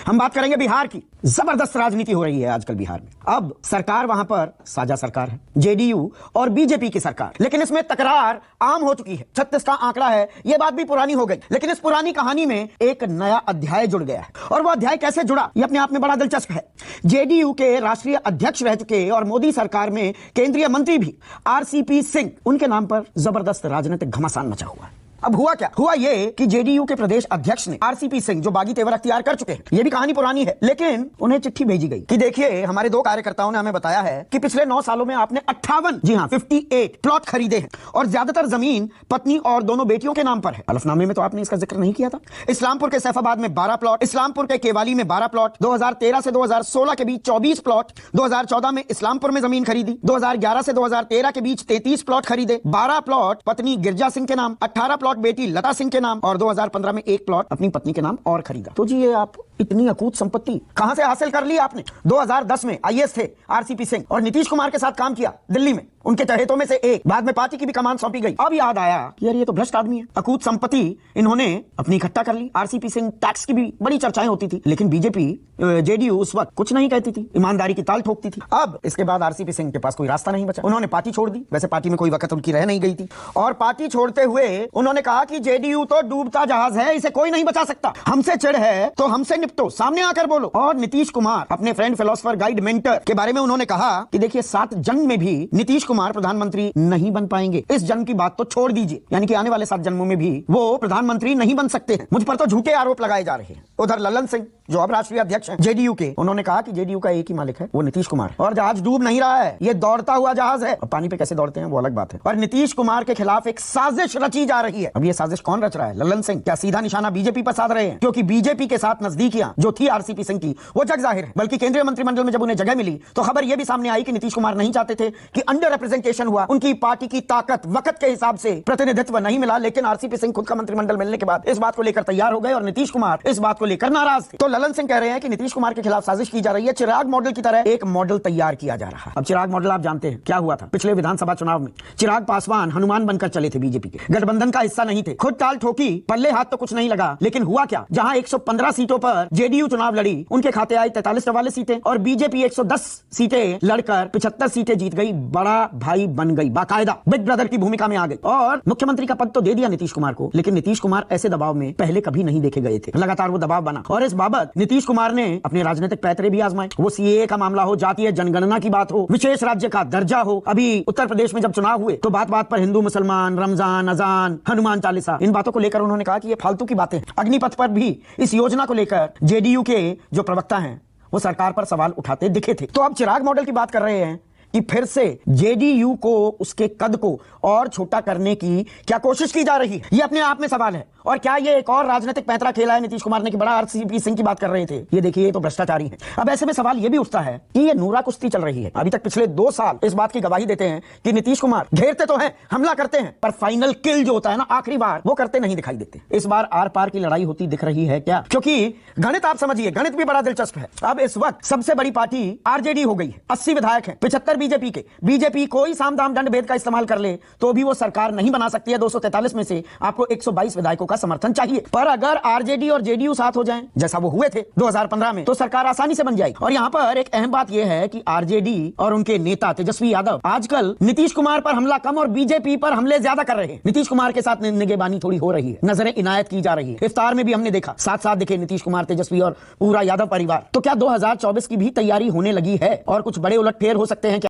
हम बात करेंगे बिहार की। जबरदस्त राजनीति हो रही है आजकल बिहार में। अब सरकार वहां पर साझा सरकार है, जेडीयू और बीजेपी की सरकार, लेकिन इसमें तकरार आम हो चुकी है। 36 का आंकड़ा है, यह बात भी पुरानी हो गई, लेकिन इस पुरानी कहानी में एक नया अध्याय जुड़ गया है। और वह अध्याय कैसे जुड़ा, यह अपने आप में बड़ा दिलचस्प है। जेडीयू के राष्ट्रीय अध्यक्ष रह चुके और मोदी सरकार में केंद्रीय मंत्री भी आरसीपी सिंह, उनके नाम पर जबरदस्त राजनीतिक घमासान मचा हुआ है। अब हुआ क्या, हुआ ये कि जेडीयू के प्रदेश अध्यक्ष ने आरसीपी सिंह, जो बागी तेवर अख्तियार कर चुके हैं, ये भी कहानी पुरानी है, लेकिन उन्हें चिट्ठी भेजी गई कि देखिए, हमारे 2 कार्यकर्ताओं ने हमें बताया है कि पिछले 9 सालों में आपने 58, जी हां 58 प्लॉट खरीदे हैं और ज्यादातर जमीन पत्नी और दोनों बेटियों के नाम पर है। हलफनामे में तो आपने इसका जिक्र नहीं किया था। इस्लामपुर के सैफाबाद में 12 प्लॉट, इस्लामपुर के केवाली में 12 प्लॉट, 2013 से 2016 के बीच 24 प्लॉट, 2014 में इस्लामपुर में जमीन खरीदी, 2011 से 2013 के बीच 33 प्लॉट खरीदे, 12 प्लॉट पत्नी गिरजा सिंह के नाम, 18 प्लॉट बेटी लता सिंह के नाम और 2015 में 1 प्लॉट अपनी पत्नी के नाम और खरीदा। तो जी, ये आप इतनी अकूत संपत्ति कहां से हासिल कर ली आपने? 2010 में आईएएस थे आरसीपी सिंह और नीतीश कुमार के साथ काम किया दिल्ली में, उनके चहेतों में से एक। बाद में पार्टी की भी कमान सौंपी गई। अब याद आया कि यार, ये तो भ्रष्ट आदमी है। अकूत संपत्ति इन्होंने अपनी इकट्ठा कर ली। आरसीपी सिंह टैक्स की भी बड़ी चर्चाएं होती थी, लेकिन बीजेपी जेडीयू उस वक्त कुछ नहीं कहती थी, ईमानदारी की ताल ठोकती थी। अब इसके बाद आरसीपी सिंह के पास कोई रास्ता नहीं बचा, उन्होंने पार्टी छोड़ दी। वैसे पार्टी में कोई वक्त उनकी रह नहीं गई थी, और पार्टी छोड़ते हुए उन्होंने कहा कि जेडीयू तो डूबता जहाज है, इसे कोई नहीं बचा सकता। हमसे चिढ़ है तो हमसे निपटो, सामने आकर बोलो। और नीतीश कुमार, अपने फ्रेंड, फिलोसोफर, गाइड, मेंटर के बारे में उन्होंने कहा कि देखिए, 7 जन्म में भी नीतीश कुमार प्रधानमंत्री नहीं बन पाएंगे। इस जन्म की बात तो छोड़ दीजिए, यानी कि आने वाले 7 जन्मों में भी वो प्रधानमंत्री नहीं बन सकते हैं। मुझ पर तो झूठे आरोप लगाए जा रहे हैं। उधर ललन सिंह, जो अब राष्ट्रीय अध्यक्ष हैं जेडीयू के, उन्होंने कहा कि जेडीयू का एक ही मालिक है, वो नीतीश कुमार है, और जहाज डूब नहीं रहा है, ये दौड़ता हुआ जहाज है। अब पानी पे कैसे दौड़ते हैं वो अलग बात है। और नीतीश कुमार के खिलाफ एक साजिश रची जा रही है। अब ये साजिश कौन रच रहा है? ललन सिंह। क्या सीधा निशाना बीजेपी पर साध रहे हैं? क्योंकि बीजेपी के साथ नजदीकियां जो थी आरसीपी सिंह की, वो जग जाहिर है। बल्कि केंद्रीय मंत्रिमंडल में जब उन्हें जगह मिली तो खबर यह भी सामने आई कि नीतीश कुमार नहीं चाहते थे कि अंडर रिप्रेजेंटेशन हुआ, उनकी पार्टी की ताकत वक्त के हिसाब से प्रतिनिधित्व नहीं मिला। लेकिन आरसीपी सिंह खुद का मंत्रिमंडल मिलने के बाद इस बात को लेकर तैयार हो गए और नीतीश कुमार इस बात को लेकर नाराज थे। तो ललन सिंह कह रहे हैं कि नीतीश कुमार के खिलाफ साजिश की जा रही है। चिराग मॉडल की तरह एक मॉडल तैयार किया जा रहा है। अब चिराग मॉडल आप जानते हैं क्या हुआ था पिछले विधानसभा चुनाव में। चिराग पासवान हनुमान बनकर चले थे बीजेपी के, गठबंधन का हिस्सा नहीं थे, खुद टाल ठोकी, पल्ले हाथ तो कुछ नहीं लगा। लेकिन हुआ क्या, जहां 115 सीटों पर जेडीयू चुनाव लड़ी, उनके खाते आई 43-44 सीटें और बीजेपी 110 सीटें लड़कर 75 सीटें जीत गई। बड़ा भाई बन गई, बाकायदा बिग ब्रदर की भूमिका में आ गई। और मुख्यमंत्री का पद तो दे दिया नीतीश कुमार को, लेकिन नीतीश कुमार ऐसे दबाव में पहले कभी नहीं देखे गए थे। लगातार वो दबाव बना और इस बाबत नीतीश कुमार ने अपने राजनीतिक पैतरे भी आजमाए। वो सीएए का मामला हो, जातीय जनगणना की बात हो, विशेष राज्य का दर्जा हो। अभी उत्तर प्रदेश में जब चुनाव हुए तो बात बात पर हिंदू मुसलमान, रमजान, अजान, हनुमान चालीसा, इन बातों को लेकर उन्होंने कहा कि ये फालतू की बातें हैं। अग्निपथ पर भी इस योजना को लेकर जेडीयू के जो प्रवक्ता हैं वो सरकार पर सवाल उठाते दिखे थे। तो अब चिराग मॉडल की बात कर रहे हैं कि फिर से जेडीयू को, उसके कद को और छोटा करने की क्या कोशिश की जा रही है? ये अपने आप में सवाल है। और क्या ये एक और राजनीतिक पैंतरा खेला है नीतीश कुमार ने कि बड़ा आरसीपी सिंह की बात कर रहे थे? ये देखिए, ये तो भ्रष्टाचारी है। अब ऐसे में सवाल ये भी उठता है कि ये नूरा कुश्ती चल रही है। अभी तक पिछले 2 साल इस बात की गवाही देते हैं कि नीतीश कुमार घेरते तो हैं, हमला करते हैं, पर फाइनल किल जो होता है ना, आखिरी बार, वो करते नहीं दिखाई देते। इस बार आर पार की लड़ाई होती दिख रही है क्या? क्योंकि गणित आप समझिए, गणित भी बड़ा दिलचस्प है। अब इस वक्त सबसे बड़ी पार्टी आरजेडी हो गई है, 80 विधायक हैं, 75 बीजेपी के। बीजेपी कोई साम दाम दंड भेद का इस्तेमाल कर ले तो भी वो सरकार नहीं बना सकती है। 243 में से आपको 122 विधायकों का समर्थन चाहिए। पर अगर आरजेडी और जेडीयू साथ हो जाएं, जैसा वो हुए थे 2015 में, तो सरकार आसानी से बन जाएगी। और यहां पर एक अहम बात यह है कि आरजेडी और उनके नेता तेजस्वी यादव आजकल नीतीश कुमार पर हमला कम और बीजेपी पर हमले ज्यादा कर रहे हैं। नीतीश कुमार के साथ निगहबानी थोड़ी हो रही है, नजरें इनायत की जा रही है। इफ्तार में भी हमने देखा, साथ साथ दिखे नीतीश कुमार, तेजस्वी और पूरा यादव परिवार। तो क्या 2024 की भी तैयारी होने लगी है और कुछ बड़े उलटफेर हो सकते हैं क्या?